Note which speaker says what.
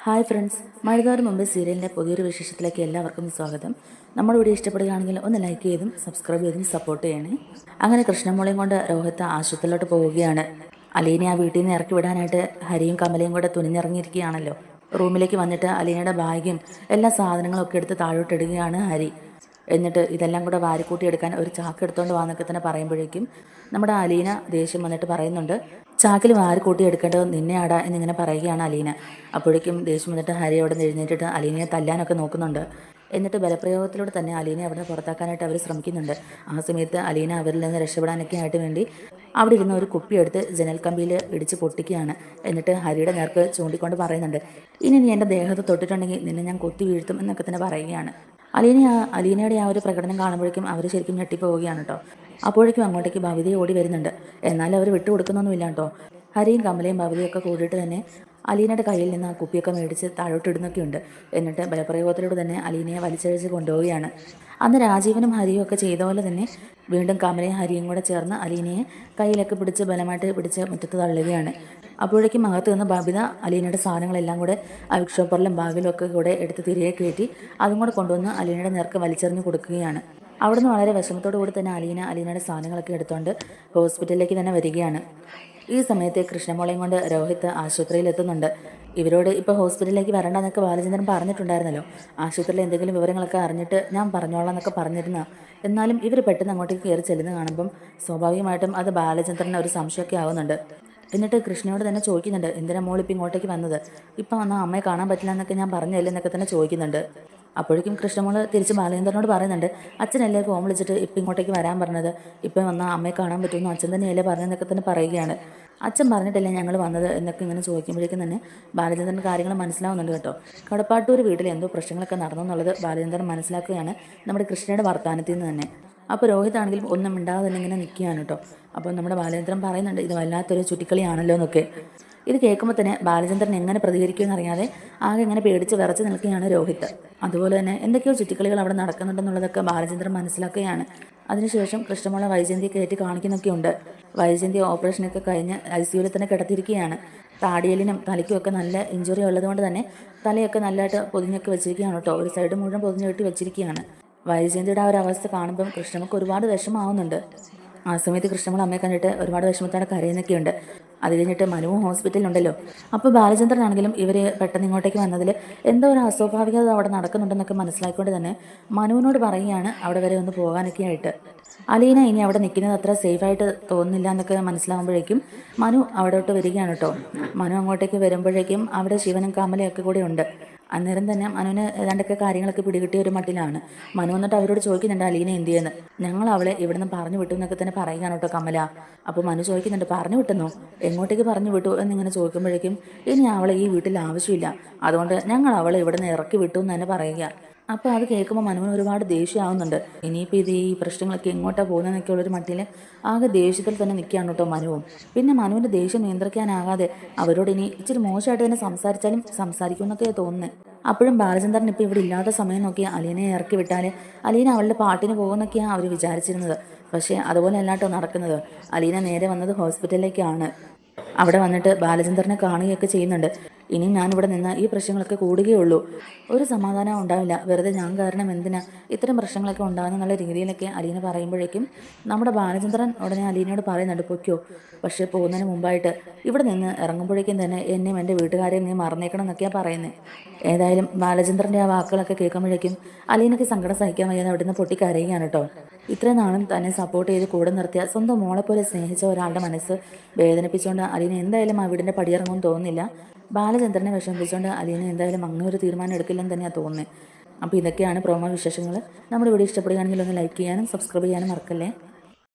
Speaker 1: Hi friends, മഴകാറ് മുമ്പ് സീരിയലിൻ്റെ പുതിയൊരു വിശേഷത്തിലേക്ക് എല്ലാവർക്കും സ്വാഗതം. നമ്മുടെ വീഡിയോ ഇഷ്ടപ്പെടുകയാണെങ്കിൽ ഒന്ന് ലൈക്ക് ചെയ്തും സബ്സ്ക്രൈബ് ചെയ്തും സപ്പോർട്ട് ചെയ്യണേ. അങ്ങനെ കൃഷ്ണമോളെയും കൊണ്ട് രോഹിത്ത് ആശുപത്രിയിലോട്ട് പോവുകയാണ്. അലീനെ ആ വീട്ടിൽ നിന്ന് ഇറക്കി വിടാനായിട്ട് ഹരിയും കമലയും കൂടെ തുനിഞ്ഞിറങ്ങിയിരിക്കുകയാണല്ലോ. റൂമിലേക്ക് വന്നിട്ട് അലീനയുടെ ബാഗും എല്ലാ സാധനങ്ങളും ഒക്കെ എടുത്ത് താഴോട്ടിടുകയാണ് ഹരി. എന്നിട്ട് ഇതെല്ലാം കൂടെ വാരിക്കൂട്ടി എടുക്കാൻ ഒരു ചാക്ക് എടുത്തുകൊണ്ട് വന്നൊക്കെ തന്നെ പറയുമ്പോഴേക്കും നമ്മുടെ അലീന ദേഷ്യം വന്നിട്ട് പറയുന്നുണ്ട്, ചാക്കിൽ വാരിക്കൂട്ടി എടുക്കേണ്ടത് നിന്നെയാടാ എന്നിങ്ങനെ പറയുകയാണ് അലീന. അപ്പോഴേക്കും ദേഷ്യം വന്നിട്ട് ഹരി അവിടെ നിന്ന് എഴുന്നേറ്റിട്ട് അലീനയെ തല്ലാനൊക്കെ നോക്കുന്നുണ്ട്. എന്നിട്ട് ബലപ്രയോഗത്തിലൂടെ തന്നെ അലീനയെ അവിടെ നിന്ന് പുറത്താക്കാനായിട്ട് അവർ ശ്രമിക്കുന്നുണ്ട്. ആ സമയത്ത് അലീന അവരിൽ നിന്ന് രക്ഷപ്പെടാനൊക്കെ ആയിട്ട് വേണ്ടി അവിടെ ഇരുന്ന് ഒരു കുപ്പിയെടുത്ത് ജനൽ കമ്പിയിൽ ഇടിച്ച് പൊട്ടിക്കുകയാണ്. എന്നിട്ട് ഹരിയുടെ നേർക്ക് ചൂണ്ടിക്കൊണ്ട് പറയുന്നുണ്ട്, ഇനി നീ എൻ്റെ ദേഹത്ത് തൊട്ടിട്ടുണ്ടെങ്കിൽ നിന്നെ ഞാൻ കൊത്തി വീഴ്ത്തും എന്നൊക്കെ തന്നെ പറയുകയാണ്. അലീനയുടെ ആ ഒരു പ്രകടനം കാണുമ്പോഴേക്കും അവർ ശരിക്കും ഞെട്ടിപ്പോവുകയാണ് കേട്ടോ. അപ്പോഴേക്കും അങ്ങോട്ടേക്ക് ഭവിത ഓടി വരുന്നുണ്ട്. എന്നാലും അവർ വിട്ടുകൊടുക്കുന്നൊന്നുമില്ല കേട്ടോ. ഹരിയും കമലയും ഭവിതയൊക്കെ കൂടിയിട്ട് തന്നെ അലീനയുടെ കയ്യിൽ നിന്ന് ആ കുപ്പിയൊക്കെ മേടിച്ച് താഴോട്ടിടുന്നൊക്കെയുണ്ട്. എന്നിട്ട് ബലപ്രയോഗത്തിലൂടെ തന്നെ അലീനയെ വലിച്ചഴിച്ച് കൊണ്ടുപോവുകയാണ്. അന്ന് രാജീവനും ഹരിയും ഒക്കെ ചെയ്ത പോലെ തന്നെ വീണ്ടും കമലയും ഹരിയും കൂടെ ചേർന്ന് അലീനയെ കയ്യിലൊക്കെ പിടിച്ച് ബലമായിട്ട് പിടിച്ച് മുറ്റത്ത് തള്ളുകയാണ്. അപ്പോഴേക്കും അകത്ത് നിന്ന് ബബിത അലീനയുടെ സാധനങ്ങളെല്ലാം കൂടെ ഷോപ്പറിലും ബാഗിലും ഒക്കെ കൂടെ എടുത്ത് തിരികെ കയറ്റി അതും കൂടെ കൊണ്ടുവന്ന് അലീനയുടെ നേർക്ക് വലിച്ചെറിഞ്ഞ് കൊടുക്കുകയാണ്. അവിടുന്ന് വളരെ വിഷമത്തോടു കൂടി തന്നെ അലീനയുടെ സാധനങ്ങളൊക്കെ എടുത്തുകൊണ്ട് ഹോസ്പിറ്റലിലേക്ക് തന്നെ വരികയാണ്. ഈ സമയത്ത് കൃഷ്ണമോളെയും കൊണ്ട് രോഹിത്ത് ആശുപത്രിയിൽ എത്തുന്നുണ്ട്. ഇവരോട് ഇപ്പോൾ ഹോസ്പിറ്റലിലേക്ക് വരണ്ടെന്നൊക്കെ ബാലചന്ദ്രൻ പറഞ്ഞിട്ടുണ്ടായിരുന്നല്ലോ. ആശുപത്രിയിൽ എന്തെങ്കിലും വിവരങ്ങളൊക്കെ അറിഞ്ഞിട്ട് ഞാൻ പറഞ്ഞോളാം എന്നൊക്കെ പറഞ്ഞിരുന്ന. എന്നാലും ഇവർ പെട്ടെന്ന് അങ്ങോട്ടേക്ക് കയറി ചെല്ലുന്ന കാണുമ്പം സ്വാഭാവികമായിട്ടും അത് ബാലചന്ദ്രന് ഒരു സംശയമൊക്കെ ആവുന്നുണ്ട്. എന്നിട്ട് കൃഷ്ണയോട് തന്നെ ചോദിക്കുന്നുണ്ട്, എന്തിനാ മോളിപ്പോൾ ഇങ്ങോട്ടേക്ക് വന്നത്? ഇപ്പം വന്നാൽ അമ്മയെ കാണാൻ പറ്റില്ല എന്നൊക്കെ ഞാൻ പറഞ്ഞല്ലേ എന്നൊക്കെ തന്നെ ചോദിക്കുന്നുണ്ട്. അപ്പോഴേക്കും കൃഷ്ണമോള് തിരിച്ച് ബാലേന്ദ്രനോട് പറയുന്നുണ്ട്, അച്ഛനല്ലേ ഫോൺ വിളിച്ചിട്ട് ഇപ്പം ഇങ്ങോട്ടേക്ക് വരാൻ പറഞ്ഞത്, ഇപ്പം വന്നാൽ അമ്മയെ കാണാൻ പറ്റുമെന്ന് അച്ഛൻ തന്നെയല്ലേ പറഞ്ഞതെന്നൊക്കെ തന്നെ പറയുകയാണ്. അച്ഛൻ പറഞ്ഞിട്ടല്ലേ ഞങ്ങൾ വന്നത് എന്നൊക്കെ ഇങ്ങനെ ചോദിക്കുമ്പോഴേക്കും തന്നെ ബാലചന്ദ്രൻ കാര്യങ്ങൾ മനസ്സിലാവുന്നുണ്ട് കേട്ടോ. കടപ്പാട്ടൂർ വീട്ടിൽ എന്തോ പ്രശ്നങ്ങളൊക്കെ നടന്നു എന്നുള്ളത് ബാലചന്ദ്രൻ മനസ്സിലാക്കുകയാണ് നമ്മുടെ കൃഷ്ണയുടെ വർത്തമാനത്തിൽ നിന്ന് തന്നെ. അപ്പോൾ രോഹിതാണെങ്കിലും ഒന്നും മിണ്ടാതെ തന്നെ ഇങ്ങനെ നിൽക്കുകയാണ് കേട്ടോ. അപ്പോൾ നമ്മുടെ ബാലചന്ദ്രൻ പറയുന്നുണ്ട്, ഇത് വല്ലാത്തൊരു ചുറ്റിക്കളിയാണല്ലോ എന്നൊക്കെ. ഇത് കേൾക്കുമ്പോൾ തന്നെ ബാലചന്ദ്രൻ എങ്ങനെ പ്രതികരിക്കുമെന്ന് അറിയാതെ ആകെ ഇങ്ങനെ പേടിച്ച് വിറച്ച് നിൽക്കുകയാണ് രോഹിത്ത്. അതുപോലെ തന്നെ എന്തൊക്കെയോ ചുറ്റിക്കളികൾ അവിടെ നടക്കുന്നുണ്ടെന്നുള്ളതൊക്കെ ബാലചന്ദ്രൻ മനസ്സിലാക്കുകയാണ്. അതിനുശേഷം കൃഷ്ണമോളെ വൈജയന്തിയെ കയറ്റി കാണിക്കുന്നൊക്കെയുണ്ട്. വൈജയന്തി ഓപ്പറേഷനൊക്കെ കഴിഞ്ഞ് ICUവിൽ തന്നെ കിടത്തിയിരിക്കുകയാണ്. താടിയലിനും തലയ്ക്കും ഒക്കെ നല്ല ഇഞ്ചുറി ഉള്ളതുകൊണ്ട് തന്നെ തലയൊക്കെ നല്ലതായിട്ട് പൊതിഞ്ഞൊക്കെ വെച്ചിരിക്കുകയാണ് കേട്ടോ. ഒരു സൈഡ് മുഴുവൻ പൊതിഞ്ഞു കെട്ടി വെച്ചിരിക്കുകയാണ്. വൈജയന്തിയുടെ ആ ഒരു അവസ്ഥ കാണുമ്പം കൃഷ്ണമൊക്കെ ഒരുപാട് വിഷമാവുന്നുണ്ട്. ആ സമയത്ത് കൃഷ്ണമോൾ അമ്മയെ കണ്ടിട്ട് ഒരുപാട് വിഷമത്തോടെ കരയുന്നൊക്കെയുണ്ട്. അത് കഴിഞ്ഞിട്ട് മനുവും ഹോസ്പിറ്റലിലുണ്ടല്ലോ. അപ്പോൾ ബാലചന്ദ്രനാണെങ്കിലും ഇവർ പെട്ടെന്ന് ഇങ്ങോട്ടേക്ക് വന്നതിൽ എന്തോ ഒരു അസ്വാഭാവികത അവിടെ നടക്കുന്നുണ്ടെന്നൊക്കെ മനസ്സിലാക്കിക്കൊണ്ട് തന്നെ മനുവിനോട് പറയുകയാണ് അവിടെ വരെ ഒന്ന് പോകാനൊക്കെ ആയിട്ട്. അലീന ഇനി അവിടെ നിൽക്കുന്നത് അത്ര സേഫായിട്ട് തോന്നുന്നില്ല എന്നൊക്കെ മനസ്സിലാകുമ്പോഴേക്കും മനു അവിടോട്ട് വരികയാണ് കേട്ടോ. മനു അങ്ങോട്ടേക്ക് വരുമ്പോഴേക്കും അവിടെ ശിവനും കമലയൊക്കെ കൂടെ ഉണ്ട്. അന്നേരം തന്നെ മനുവിന് ഏതാണ്ടൊക്കെ കാര്യങ്ങളൊക്കെ പിടികിട്ടിയ ഒരു മട്ടിലാണ്. മനു വന്നിട്ട് അവരോട് ചോദിക്കുന്നുണ്ട് അലീന എന്ത് ചെയ്യുന്നു. ഞങ്ങൾ അവളെ ഇവിടുന്ന് പറഞ്ഞു വിട്ടു എന്നൊക്കെ തന്നെ പറയുകയാണ് കേട്ടോ കമല. അപ്പോൾ മനു ചോദിക്കുന്നുണ്ട്, പറഞ്ഞു വിട്ടെന്നോ, എങ്ങോട്ടേക്ക് പറഞ്ഞു വിട്ടു എന്നിങ്ങനെ ചോദിക്കുമ്പോഴേക്കും ഇനി അവളെ ഈ വീട്ടിൽ ആവശ്യമില്ല, അതുകൊണ്ട് ഞങ്ങൾ അവളെ ഇവിടുന്ന് ഇറക്കി വിട്ടു എന്ന് തന്നെ പറയുക. അപ്പോൾ അത് കേൾക്കുമ്പോൾ മനുവിന് ഒരുപാട് ദേഷ്യമാവുന്നുണ്ട്. ഇനിയിപ്പോൾ ഇത് ഈ പ്രശ്നങ്ങളൊക്കെ എങ്ങോട്ടാണ് പോകുന്നതെന്നൊക്കെ ഉള്ളൊരു മട്ടിൽ ആകെ ദേഷ്യത്തിൽ തന്നെ നിൽക്കുകയാണ് കേട്ടോ മനുവും. പിന്നെ മനുവിൻ്റെ ദേഷ്യം നിയന്ത്രിക്കാനാകാതെ അവരോട് ഇനി ഇച്ചിരി മോശമായിട്ട് തന്നെ സംസാരിച്ചാലും സംസാരിക്കുമെന്നൊക്കെ തോന്നുന്നത്. അപ്പോഴും ബാലചന്ദ്രൻ ഇപ്പോൾ ഇവിടെ ഇല്ലാത്ത സമയം നോക്കി അലീനയെ ഇറക്കി വിട്ടാൽ അലീന അവളുടെ പാട്ടിന് പോകുമെന്നൊക്കെയാണ് അവർ വിചാരിച്ചിരുന്നത്. പക്ഷേ അതുപോലെ അല്ലാട്ടോ നടക്കുന്നത്. അലീന നേരെ വന്നത് ഹോസ്പിറ്റലിലേക്കാണ്. അവിടെ വന്നിട്ട് ബാലചന്ദ്രനെ കാണുകയൊക്കെ ചെയ്യുന്നുണ്ട്. ഇനി ഞാനിവിടെ നിന്ന് ഈ പ്രശ്നങ്ങളൊക്കെ കൂടുകയുള്ളൂ, ഒരു സമാധാനം ഉണ്ടാവില്ല, വെറുതെ ഞാൻ കാരണം എന്തിനാ ഇത്തരം പ്രശ്നങ്ങളൊക്കെ ഉണ്ടാകുന്നുള്ള രീതിയിലൊക്കെ അലീന പറയുമ്പോഴേക്കും നമ്മുടെ ബാലചന്ദ്രൻ ഉടനെ അലീനയോട് പറയുന്നുണ്ട്, പൊയ്ക്കോ, പക്ഷേ പോകുന്നതിന് മുമ്പായിട്ട് ഇവിടെ നിന്ന് ഇറങ്ങുമ്പോഴേക്കും തന്നെ എന്നെയും എൻ്റെ വീട്ടുകാരെയും നീ മറന്നേക്കണം എന്നൊക്കെയാണ് പറയുന്നത്. ഏതായാലും ബാലചന്ദ്രൻ്റെ ആ വാക്കുകളൊക്കെ കേൾക്കുമ്പോഴേക്കും അലീനയ്ക്ക് സങ്കടം സഹിക്കാൻ വയ്യാതെ അവിടെ നിന്ന് പൊട്ടിക്കരയുകയാണ് കേട്ടോ. ഇത്രയും നാളും തന്നെ സപ്പോർട്ട് ചെയ്ത് കൂടെ നിർത്തിയ സ്വന്തം മോളെപ്പോലെ സ്നേഹിച്ച ഒരാളുടെ മനസ്സ് വേദനിപ്പിച്ചുകൊണ്ട് അലീന എന്തായാലും ആ വീടിൻ്റെ പടിയിറങ്ങുമെന്ന് തോന്നുന്നില്ല. ബാലചന്ദ്രനെ വിഷമിപ്പിച്ചുകൊണ്ട് അലീന എന്തായാലും അങ്ങനെ ഒരു തീരുമാനം എടുക്കില്ലെന്ന് തന്നെയാണ് തോന്നുന്നത്. അപ്പോൾ ഇതൊക്കെയാണ് പ്രൊമോ വിശേഷങ്ങൾ. നമ്മുടെ വീഡിയോ ഇഷ്ടപ്പെടുകയാണെങ്കിൽ ഒന്ന് ലൈക്ക് ചെയ്യാനും സബ്സ്ക്രൈബ് ചെയ്യാനും മറക്കല്ലേ.